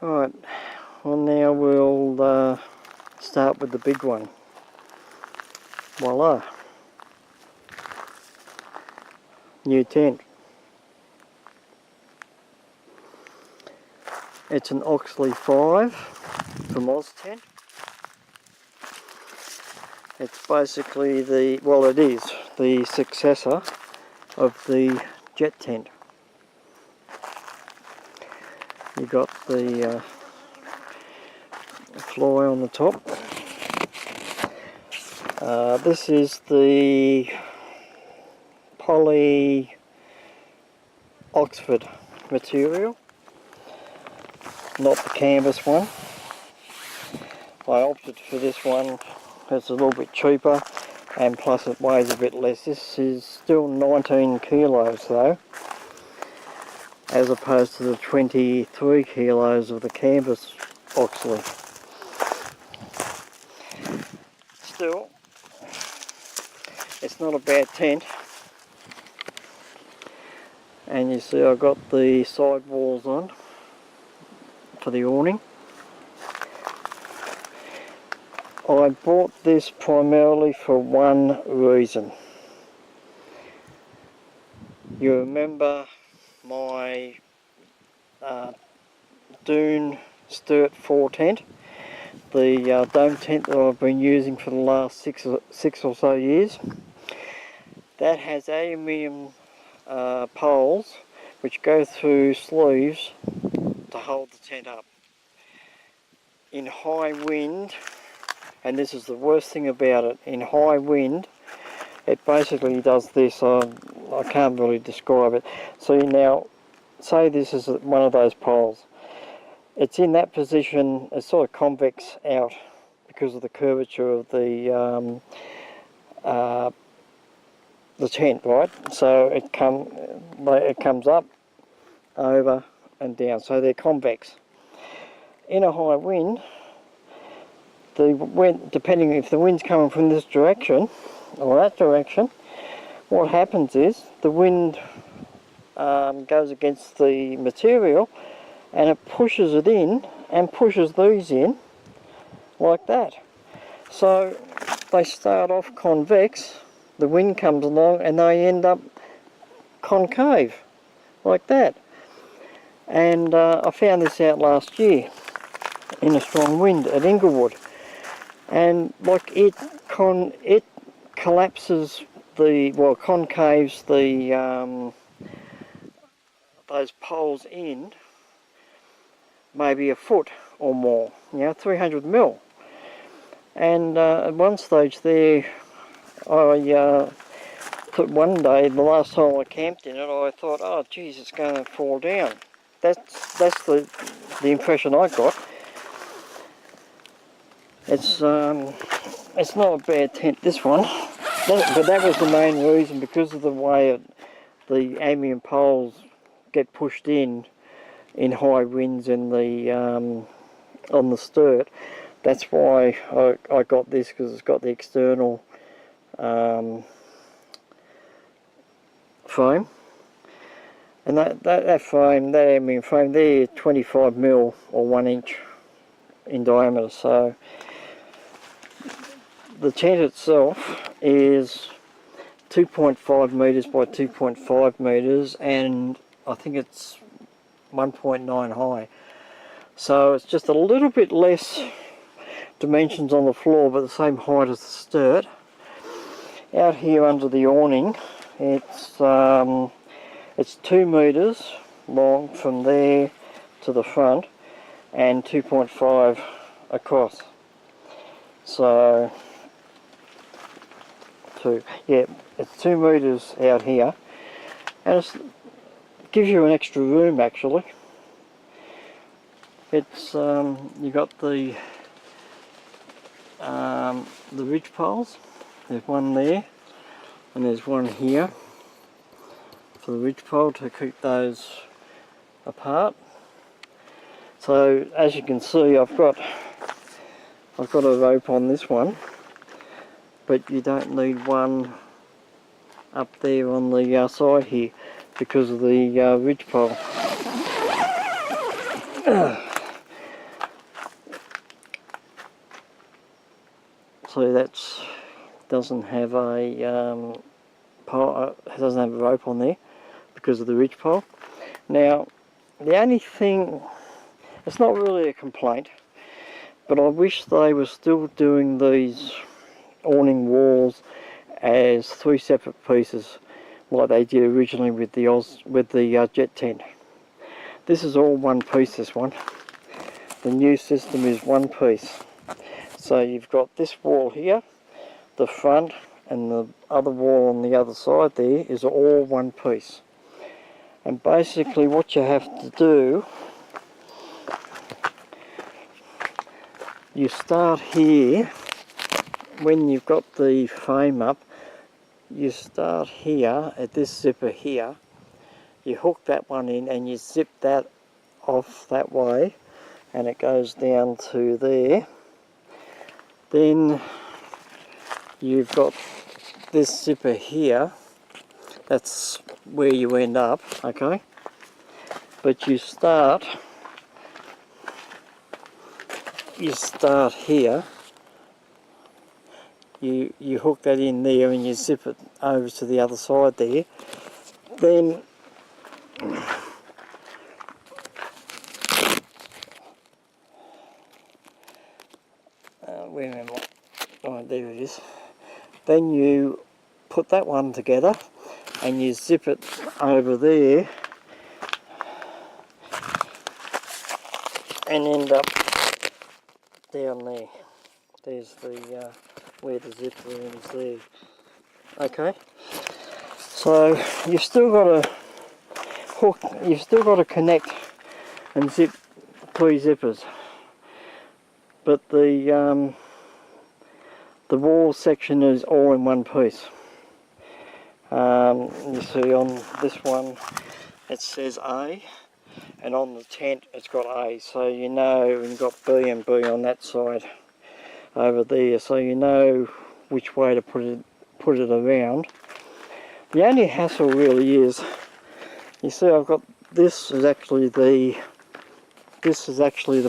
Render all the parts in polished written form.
Alright, well now we'll start with the big one. Voila! New tent. It's an Oxley 5 from Oztent. It's basically it is the successor of the jet tent. You got the fly on the top. This is the poly Oxford material, not the canvas one. I opted for this one. It's a little bit cheaper and plus it weighs a bit less. This is still 19 kilos though, as opposed to the 23 kilos of the canvas Oxley. Still, it's not a bad tent. And you see I've got the side walls on for the awning. I bought this primarily for one reason. You remember my Dune Sturt 4 tent, the dome tent that I've been using for the last six or so years. That has aluminium poles which go through sleeves to hold the tent up. In high wind, and this is the worst thing about it, in high wind it basically does this. I can't really describe it. So now, say this is one of those poles. It's in that position, it's sort of convex out because of the curvature of the tent, right? So it comes up, over and down, so they're convex. In a high wind, depending if the wind's coming from this direction or that direction, what happens is the wind goes against the material and it pushes it in and pushes these in like that. So they start off convex, the wind comes along and they end up concave like that. And I found this out last year in a strong wind at Inglewood. And like it collapses concaves those poles in maybe a foot or more, 300 mil. And at one stage there, I thought one day, the last time I camped in it, I thought, oh geez, it's going to fall down. That's the impression I got. It's not a bad tent, this one, but that was the main reason, because of the way the aluminium poles get pushed in high winds and on the sturt. That's why I got this, because it's got the external frame, and that frame, that aluminium frame, they're 25 mil or 1 inch in diameter. So the tent itself is 2.5 metres by 2.5 metres, and I think it's 1.9 high. So it's just a little bit less dimensions on the floor, but the same height as the sturt. Out here under the awning, it's 2 metres long from there to the front and 2.5 across. So it's 2 metres out here, and it gives you an extra room actually. It's you got the ridge poles. There's one there, and there's one here for the ridge pole to keep those apart. So as you can see, I've got a rope on this one, but you don't need one up there on the side here because of the ridge pole. see that's doesn't have a doesn't have a rope on there because of the ridge pole. Now, the only thing, it's not really a complaint, but I wish they were still doing these awning walls as 3 separate pieces, like they did originally with the jet tent. This is all one piece. This one, the new system is one piece. So you've got this wall here, the front, and the other wall on the other side there is all one piece. And basically what you have to do, you start here, when you've got the frame up, you start here at this zipper here, you hook that one in and you zip that off that way, and it goes down to there. Then you've got this zipper here, that's where you end up, okay? But you start here, you hook that in there and you zip it over to the other side there. Then where am I? Oh, there it is. Then you put that one together and you zip it over there and end up down there. There's the where the zipper ends there. Okay, so you've still got to hook, you've still got to connect and zip 3 zippers, but the wall section is all in one piece. You see on this one it says A, and on the tent it's got A, so you know, you've got B and B on that side over there, so you know which way to put it around. The only hassle really is, you see I've got, this is actually the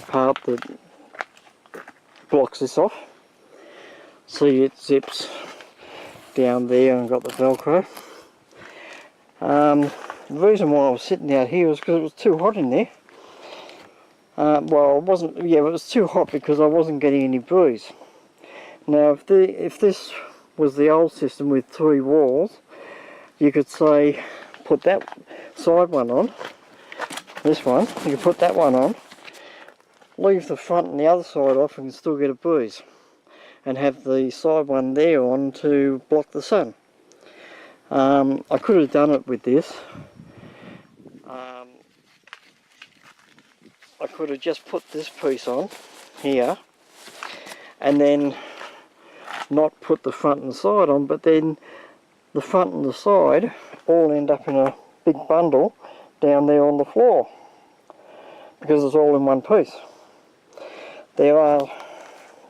part that blocks this off. See, it zips down there and got the Velcro. The reason why I was sitting out here was because it was too hot in there. Well, it wasn't, yeah, it was too hot because I wasn't getting any breeze. Now, if this was the old system with 3 walls, you could say, put that side one on, this one, you could put that one on, leave the front and the other side off and still get a breeze, and have the side one there on to block the sun. I could have done it with this. I could have just put this piece on here and then not put the front and the side on, but then the front and the side all end up in a big bundle down there on the floor because it's all in one piece. There are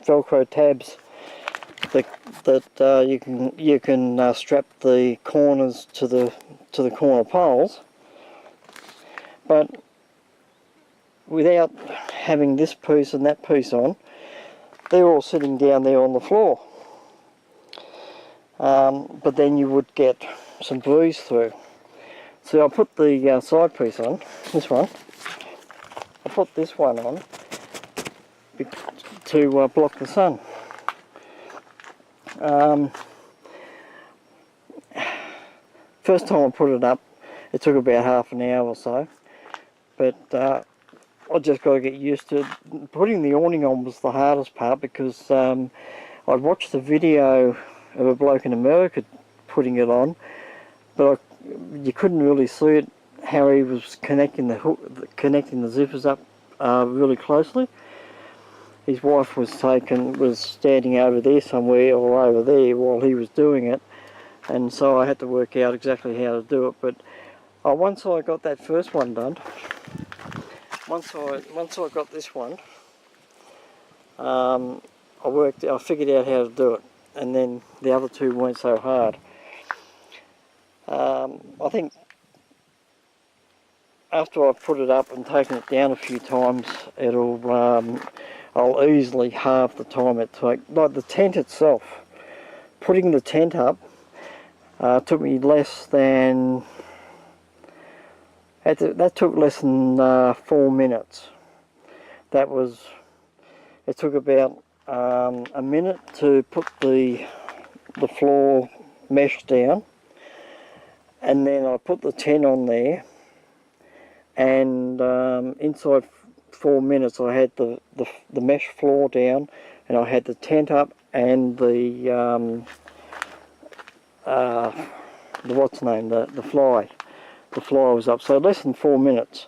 Velcro tabs that you can strap the corners to the corner poles, but without having this piece and that piece on, they're all sitting down there on the floor. But then you would get some breeze through. So I'll put the side piece on, this one. I'll put this one on to block the sun. First time I put it up, it took about half an hour or so, but I just got to get used to it. Putting the awning on was the hardest part because I'd watched the video of a bloke in America putting it on, but you couldn't really see it, how he was connecting the zippers up really closely. His wife was standing over there somewhere or over there while he was doing it, and so I had to work out exactly how to do it. But once I got that first one done, once I got this one, I figured out how to do it, and then the other 2 weren't so hard. I think after I've put it up and taken it down a few times, I'll easily halve the time it takes. Like the tent itself, putting the tent up took me less than, that took less than 4 minutes. It took about a minute to put the floor mesh down, and then I put the tent on there, and inside 4 minutes I had the mesh floor down, and I had the tent up, and the what's the name, the fly was up. So less than 4 minutes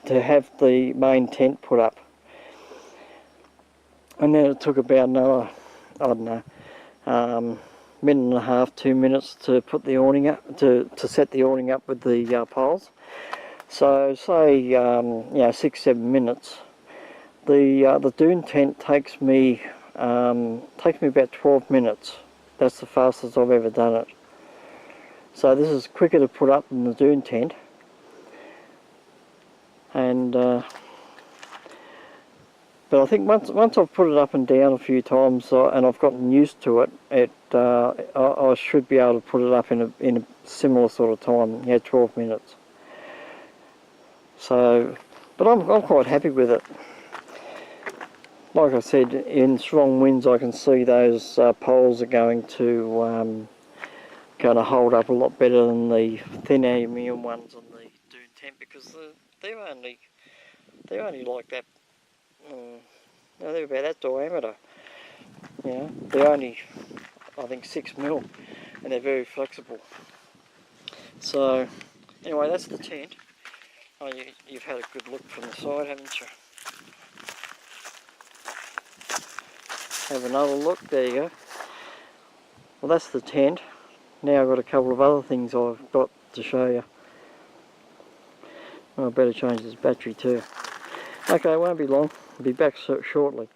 to have the main tent put up. And then it took about another, I don't know, minute and a half, 2 minutes to put the awning up, to set the awning up with the poles. So say 6-7 minutes. The dune tent takes me about 12 minutes. That's the fastest I've ever done it. So this is quicker to put up than the dune tent. And but I think once I've put it up and down a few times and I've gotten used to it, I should be able to put it up in a similar sort of time. 12 minutes. So, but I'm quite happy with it. Like I said, in strong winds I can see those poles are going to hold up a lot better than the thin aluminium ones on the dune tent, because they're only like that. They're about that diameter. They're only, I think, 6 mil, and they're very flexible. So anyway, that's the tent. Oh, you've had a good look from the side, haven't you? Have another look. There you go. Well, that's the tent. Now I've got a couple of other things I've got to show you. Well, I better change this battery too. Okay, it won't be long. I'll be back shortly.